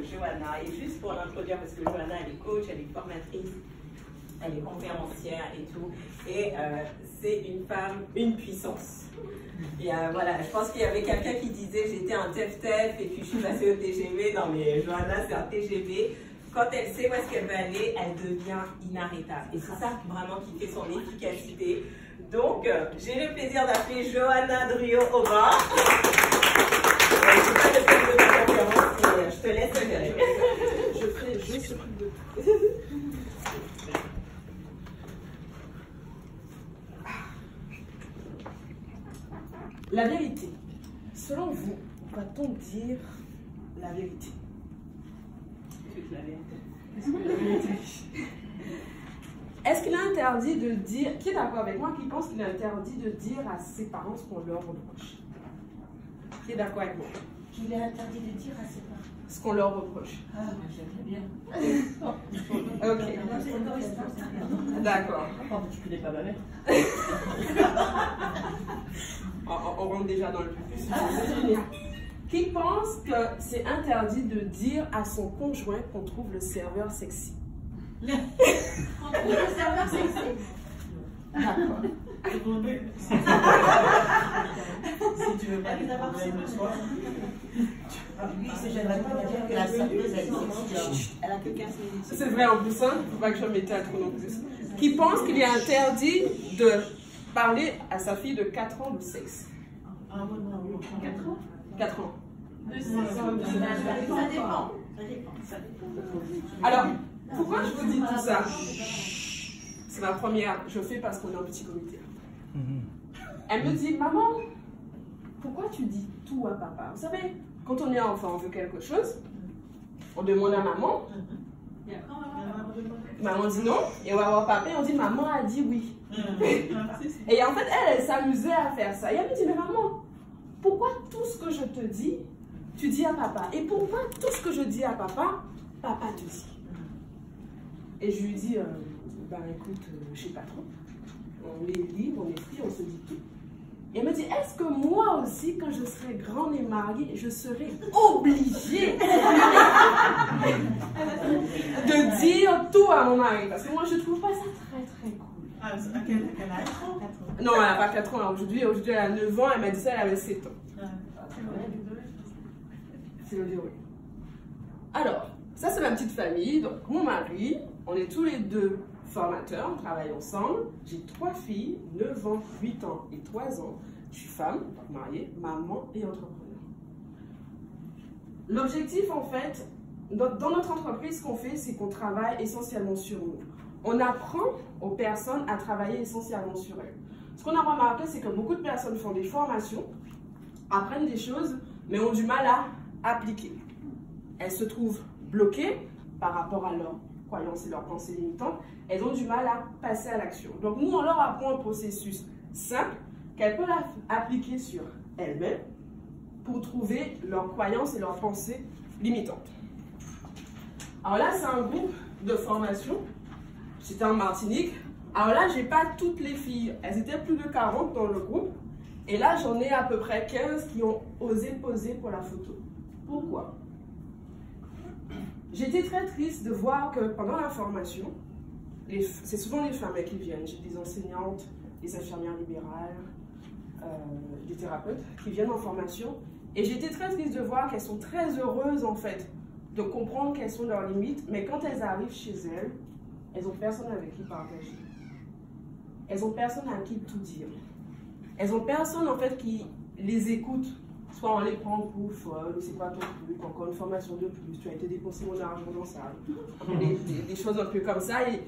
Johanna. Et juste pour l'introduire, parce que Johanna, elle est coach, elle est formatrice, elle est conférencière et tout. Et c'est une femme, une puissance. Et voilà, je pense qu'il y avait quelqu'un qui disait j'étais un TEF-TEF et puis je suis passée au TGV. Non mais Johanna, c'est un TGV. Quand elle sait où est-ce qu'elle va aller, elle devient inarrêtable. Et c'est ça vraiment qui fait son efficacité. Donc, j'ai le plaisir d'appeler Johanna Drio-Aubin. Je ne sais pas de faire de conférence, mais je te laisse gérer. Je ferai juste de La vérité. Selon vous, va-t-on dire la vérité? La vérité. Est-ce qu'il est interdit de dire, qui est d'accord avec moi, qui pense qu'il est interdit de dire à ses parents ce qu'on leur reproche? Qui est d'accord avec moi? Qu'il est interdit de dire à ses parents ce qu'on leur reproche. Ah, j'aimerais bien. Ok. D'accord. Tu connais pas ma mère. On rentre déjà dans le plus. Qui pense que c'est interdit de dire à son conjoint qu'on trouve le serveur sexy? On trouve le serveur sexy. D'accord. Si tu veux pas les problèmes le soir. Oui, c'est j'aimerais pas dire que la serveuse elle a que 15 minutes. C'est vrai en plus, hein? Faut pas que je m'étale trop non plus. Qui pense qu'il est interdit de parler à sa fille de 4 ans de sexe? Ah, non, 4 ans 4 ans. Ça dépend. Alors, pourquoi je vous dis tout ça? C'est ma première, je fais parce qu'on est en petit comité. Elle me dit, maman, pourquoi tu dis tout à papa? Vous savez, quand on est enfant, on veut quelque chose, on demande à maman, maman dit non, et on va voir papa et on dit, maman a dit oui. Et en fait, elle s'amusait à faire ça. Et elle me dit, mais maman, pourquoi tout ce que je te dis, tu dis à papa? Et pourquoi tout ce que je dis à papa, papa te dit? Et je lui dis, ben écoute, je sais pas trop. On est libre, on est free, on se dit tout. Et elle me dit, est-ce que moi aussi, quand je serai grande et mariée, je serai obligée de dire tout à mon mari? Parce que moi, je trouve pas ça très très cool. À quel âge? Non, elle n'a pas 4 ans. Aujourd'hui, elle a 9 ans. Elle m'a dit ça, elle avait 7 ans. C'est le oui. Alors, ça c'est ma petite famille. Donc, mon mari, on est tous les deux formateurs, on travaille ensemble. J'ai 3 filles, 9 ans, 8 ans et 3 ans. Je suis femme, mariée, maman et entrepreneur. L'objectif, en fait, dans notre entreprise, ce qu'on fait, c'est qu'on travaille essentiellement sur nous. On apprend aux personnes à travailler essentiellement sur elles. Ce qu'on a remarqué, c'est que beaucoup de personnes font des formations, apprennent des choses, mais ont du mal à appliquer. Elles se trouvent bloquées par rapport à leurs croyances et leurs pensées limitantes. Elles ont du mal à passer à l'action. Donc nous, on leur apprend un processus simple qu'elles peuvent appliquer sur elles-mêmes pour trouver leurs croyances et leurs pensées limitantes. Alors là, c'est un groupe de formation. J'étais en Martinique. Alors là, j'ai pas toutes les filles. Elles étaient plus de 40 dans le groupe. Et là, j'en ai à peu près 15 qui ont osé poser pour la photo. Pourquoi? J'étais très triste de voir que pendant la formation, c'est souvent les femmes qui viennent. J'ai des enseignantes, des infirmières libérales, des thérapeutes qui viennent en formation. Et j'étais très triste de voir qu'elles sont très heureuses en fait de comprendre quelles sont leurs limites. Mais quand elles arrivent chez elles, elles n'ont personne avec qui partager. Elles n'ont personne à qui tout dire. Elles n'ont personne en fait qui les écoute. Soit on les prend pour folle, c'est pas ton truc, encore une formation de plus, tu as été dépenser mon argent dans ça. Des choses un peu comme ça. Et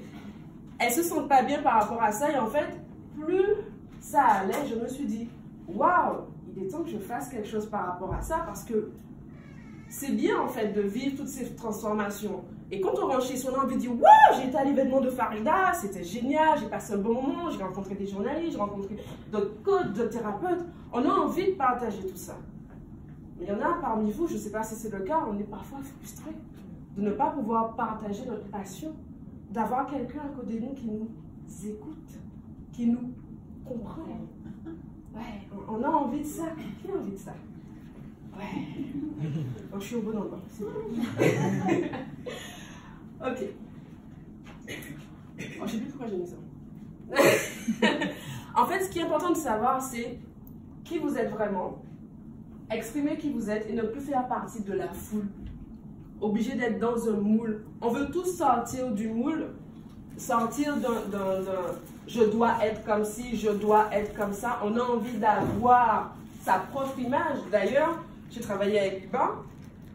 elles se sentent pas bien par rapport à ça. Et en fait, plus ça allait, je me suis dit, waouh, il est temps que je fasse quelque chose par rapport à ça parce que c'est bien en fait de vivre toutes ces transformations. Et quand on rentre chez soi, on a envie de dire, waouh, j'ai été à l'événement de Farida, c'était génial, j'ai passé un bon moment, j'ai rencontré des journalistes, j'ai rencontré d'autres coachs, d'autres thérapeutes. On a envie de partager tout ça. Mais il y en a parmi vous, je ne sais pas si c'est le cas, on est parfois frustré de ne pas pouvoir partager notre passion, d'avoir quelqu'un à côté de nous qui nous écoute, qui nous comprend. Ouais, on a envie de ça. Qui a envie de ça? Ouais. Donc, je suis au bon endroit. Ok. Oh, je sais plus pourquoi j'ai mis ça. En fait, ce qui est important de savoir, c'est qui vous êtes vraiment, exprimer qui vous êtes et ne plus faire partie de la foule. Obligé d'être dans un moule. On veut tous sortir du moule, sortir d'un je dois être comme ci, je dois être comme ça. On a envie d'avoir sa propre image. D'ailleurs, j'ai travaillé avec Liban.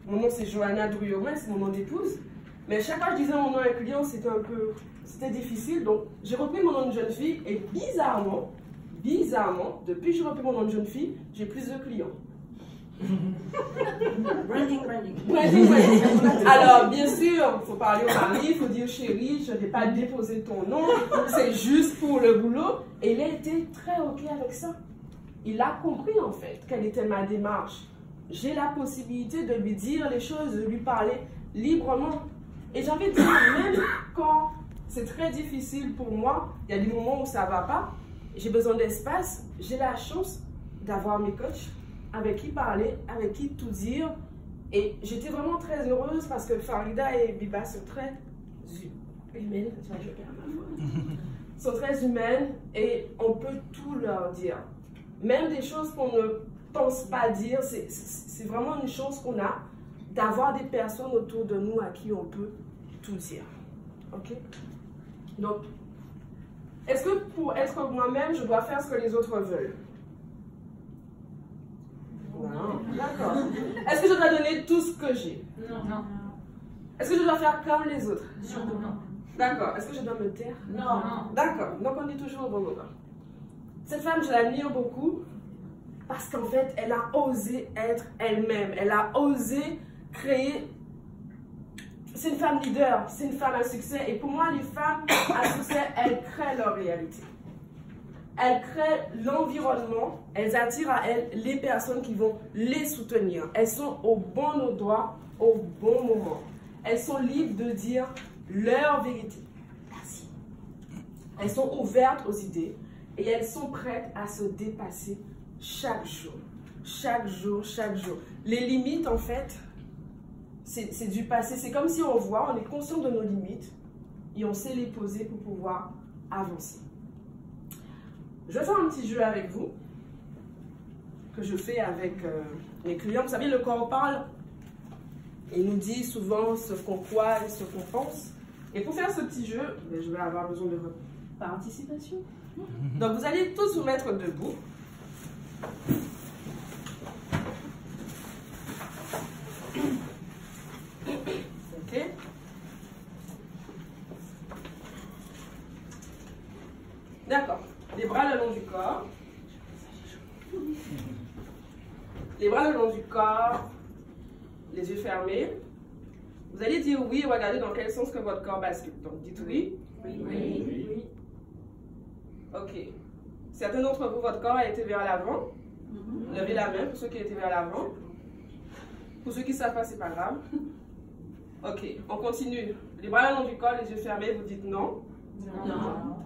Mon nom c'est Johanna Druyomel, c'est mon nom d'épouse. Mais chaque fois que je disais mon nom à un client, c'était difficile. Donc j'ai repris mon nom de jeune fille et bizarrement, depuis que j'ai repris mon nom de jeune fille, j'ai plus de clients. Branding. Alors, bien sûr, il faut parler au mari, il faut dire chérie, je n'ai pas déposé ton nom, c'est juste pour le boulot. Et il a été très OK avec ça. Il a compris en fait quelle était ma démarche. J'ai la possibilité de lui dire les choses, de lui parler librement. Et j'ai envie de dire, même quand c'est très difficile pour moi, il y a des moments où ça ne va pas, j'ai besoin d'espace, j'ai la chance d'avoir mes coachs avec qui parler, avec qui tout dire. Et j'étais vraiment très heureuse parce que Farida et Biba sont très humaines, sont très humaines et on peut tout leur dire. Même des choses qu'on ne pense pas dire, c'est vraiment une chance qu'on a d'avoir des personnes autour de nous à qui on peut tout dire. Ok? Donc, est-ce que pour être moi-même, je dois faire ce que les autres veulent? Non. D'accord. Est-ce que je dois donner tout ce que j'ai? Non. Est-ce que je dois faire comme les autres? Non. D'accord. Est-ce que je dois me taire? Non. D'accord. Donc on est toujours au bon moment. Cette femme, je l'admire beaucoup parce qu'en fait, elle a osé être elle-même. Elle a osé créer. C'est une femme leader, c'est une femme à succès. Et pour moi, les femmes à succès, elles créent leur réalité. Elles créent l'environnement, elles attirent à elles les personnes qui vont les soutenir. Elles sont au bon endroit, au bon moment. Elles sont libres de dire leur vérité. Merci. Elles sont ouvertes aux idées et elles sont prêtes à se dépasser chaque jour. Chaque jour. Les limites, en fait, c'est du passé. C'est comme si on voit, on est conscient de nos limites et on sait les poser pour pouvoir avancer. Je vais faire un petit jeu avec vous, que je fais avec mes clients. Vous savez, le corps parle, il nous dit souvent ce qu'on croit et ce qu'on pense. Et pour faire ce petit jeu, je vais avoir besoin de votre participation. Donc vous allez tous vous mettre debout. Ok. D'accord. Les bras le long du corps. Les bras le long du corps. Les yeux fermés. Vous allez dire oui et regardez dans quel sens que votre corps bascule. Donc dites oui. Oui. Ok. Certains d'entre vous, votre corps a été vers l'avant. Levez la main pour ceux qui étaient vers l'avant. Pour ceux qui ne savent pas, c'est pas grave. Ok, on continue. Les bras le long du corps, les yeux fermés, vous dites non. Non.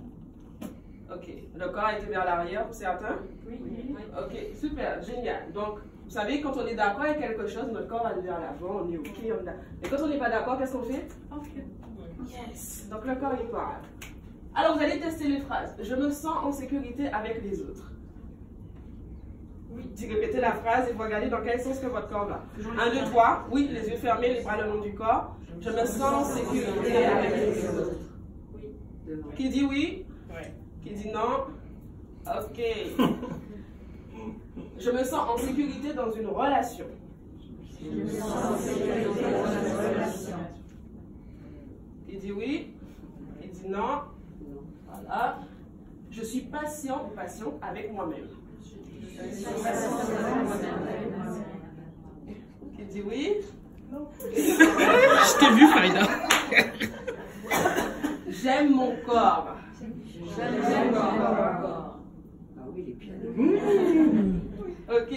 Ok, le corps a été vers l'arrière pour certains? Oui. Ok, super, génial. Donc, vous savez, quand on est d'accord avec quelque chose, notre corps va aller vers l'avant, on est ok. Mais quand on n'est pas d'accord, qu'est-ce qu'on fait? Ok. Yes. Donc, le corps il parle. Alors, vous allez tester les phrases. Je me sens en sécurité avec les autres. Oui. Répétez la phrase et vous regardez dans quel sens que votre corps va. 1, 2, 3. Oui, les yeux fermés, les bras le long du corps. Je me sens en sécurité avec les autres. Oui. Qui dit oui? Oui. Qui dit non? Ok. Je me sens en sécurité dans une relation. Je me sens en sécurité dans une relation. Qui dit oui? Qui dit non? Voilà. Je suis patient ou patient avec moi-même. Qui dit oui? Non. Je t'ai vu, Farida. J'aime mon corps. J'aime mon corps. Ah oui, les pieds. Ok,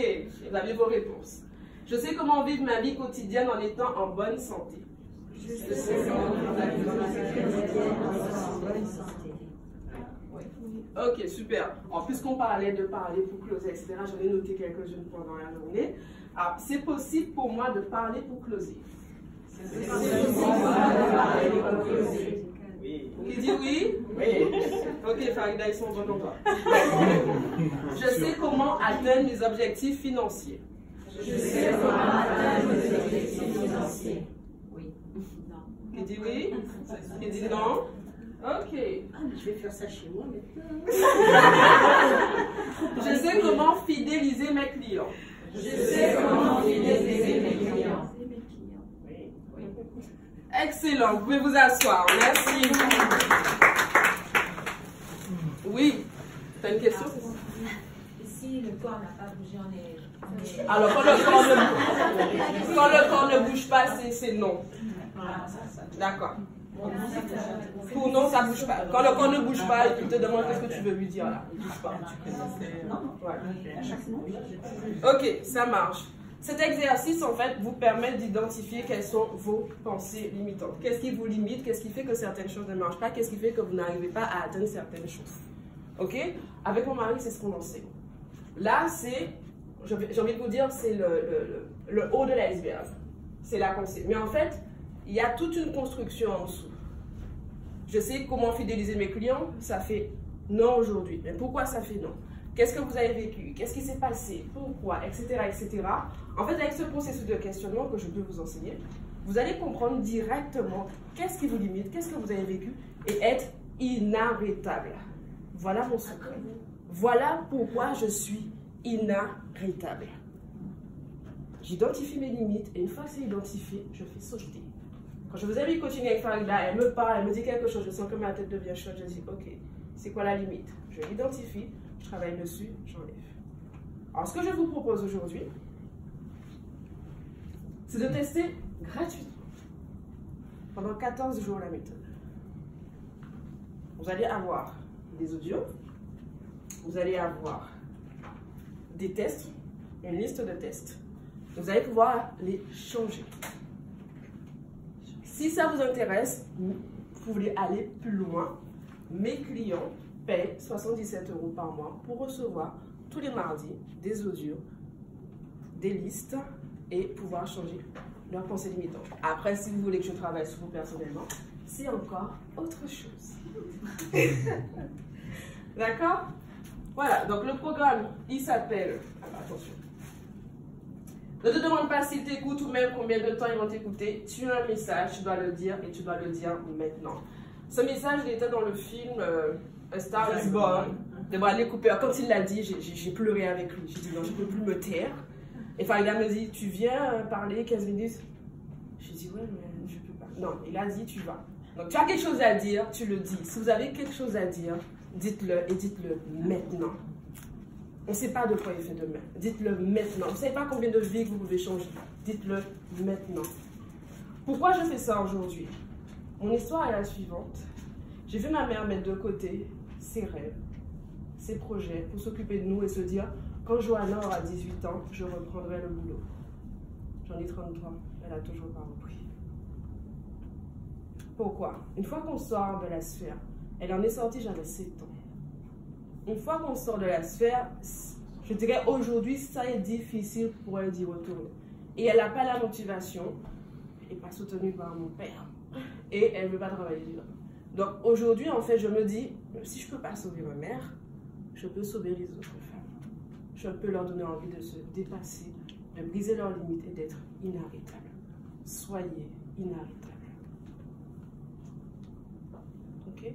vous avez vos réponses. Je sais comment vivre ma vie quotidienne en étant en bonne santé. Je sais comment vivre ma vie quotidienne en bonne santé. Ok, super. En plus qu'on parlait de parler pour closer, etc., j'en ai noté quelques-unes pendant la journée. Alors, c'est possible pour moi de parler pour closer. C'est possible pour moi de parler pour closer. Oui. Qui dit oui? Oui. Ok, Farida, ils sont bons encore. Je sais comment atteindre mes objectifs financiers. Je sais comment atteindre mes objectifs financiers. Oui. Non. Qui dit oui? Qui dit non? Ok. Je vais faire ça chez moi maintenant. Je sais comment fidéliser mes clients. Je sais comment fidéliser mes clients. Excellent, vous pouvez vous asseoir. Merci. Oui, tu as une question? Si le corps n'a pas bougé, on est... Alors, quand le corps ne bouge pas, c'est non. D'accord. Pour non, ça ne bouge pas. Quand le corps ne bouge pas, il te demande qu'est-ce que tu veux lui dire là. Il ne bouge pas. Ouais. Ok, ça marche. Cet exercice, en fait, vous permet d'identifier quelles sont vos pensées limitantes. Qu'est-ce qui vous limite? Qu'est-ce qui fait que certaines choses ne marchent pas? Qu'est-ce qui fait que vous n'arrivez pas à atteindre certaines choses? Ok? Avec mon mari, c'est ce qu'on enseigne. Là, c'est, j'ai envie de vous dire, c'est le haut de l'iceberg. C'est la pensée. Mais en fait, il y a toute une construction en dessous. Je sais comment fidéliser mes clients, ça fait non aujourd'hui. Mais pourquoi ça fait non? Qu'est-ce que vous avez vécu? Qu'est-ce qui s'est passé? Pourquoi? Etc., etc. En fait, avec ce processus de questionnement que je peux vous enseigner, vous allez comprendre directement qu'est-ce qui vous limite, qu'est-ce que vous avez vécu et être inarrêtable. Voilà mon secret. Voilà pourquoi je suis inarrêtable. J'identifie mes limites et une fois que c'est identifié, je fais sauter. Quand je vous ai vu continuer avec Farida, elle me parle, elle me dit quelque chose, je sens que ma tête devient chaude, je dis ok, c'est quoi la limite? Je l'identifie, je travaille dessus, j'enlève. Alors ce que je vous propose aujourd'hui, c'est de tester gratuitement pendant 14 jours la méthode. Vous allez avoir des audios, vous allez avoir des tests, une liste de tests. Vous allez pouvoir les changer. Si ça vous intéresse, vous pouvez aller plus loin. Mes clients payent 77 € par mois pour recevoir tous les mardis des audios, des listes et pouvoir changer leurs pensées limitantes. Après, si vous voulez que je travaille sur vous personnellement, c'est encore autre chose. D'accord? Voilà, donc le programme, il s'appelle... Attention. Ne te demande pas s'ils t'écoutent ou même combien de temps ils vont t'écouter. Tu as un message, tu dois le dire et tu dois le dire maintenant. Ce message, il était dans le film A Star is Born de Bradley Cooper. Quand il l'a dit, j'ai pleuré avec lui. J'ai dit non, je ne peux plus me taire. Et Farida me dit, tu viens parler 15 minutes? J'ai dit ouais, mais je ne peux pas. Non, il a dit, tu vas. Donc tu as quelque chose à dire, tu le dis. Si vous avez quelque chose à dire, dites-le et dites-le maintenant. On ne sait pas de quoi il fait demain. Dites-le maintenant. Vous ne savez pas combien de vies que vous pouvez changer. Dites-le maintenant. Pourquoi je fais ça aujourd'hui? Mon histoire est la suivante. J'ai vu ma mère mettre de côté ses rêves, ses projets pour s'occuper de nous et se dire, quand Johanna aura 18 ans, je reprendrai le boulot. J'en ai 33. Elle n'a toujours pas repris. Pourquoi? Une fois qu'on sort de la sphère, elle en est sortie, j'avais 7 ans. Une fois qu'on sort de la sphère, je dirais aujourd'hui, ça est difficile pour elle d'y retourner. Et elle n'a pas la motivation, elle n'est pas soutenue par mon père, et elle ne veut pas travailler là. Donc aujourd'hui, en fait, je me dis, si je ne peux pas sauver ma mère, je peux sauver les autres femmes. Je peux leur donner envie de se dépasser, de briser leurs limites et d'être inarrêtables. Soyez inarrêtables. Ok?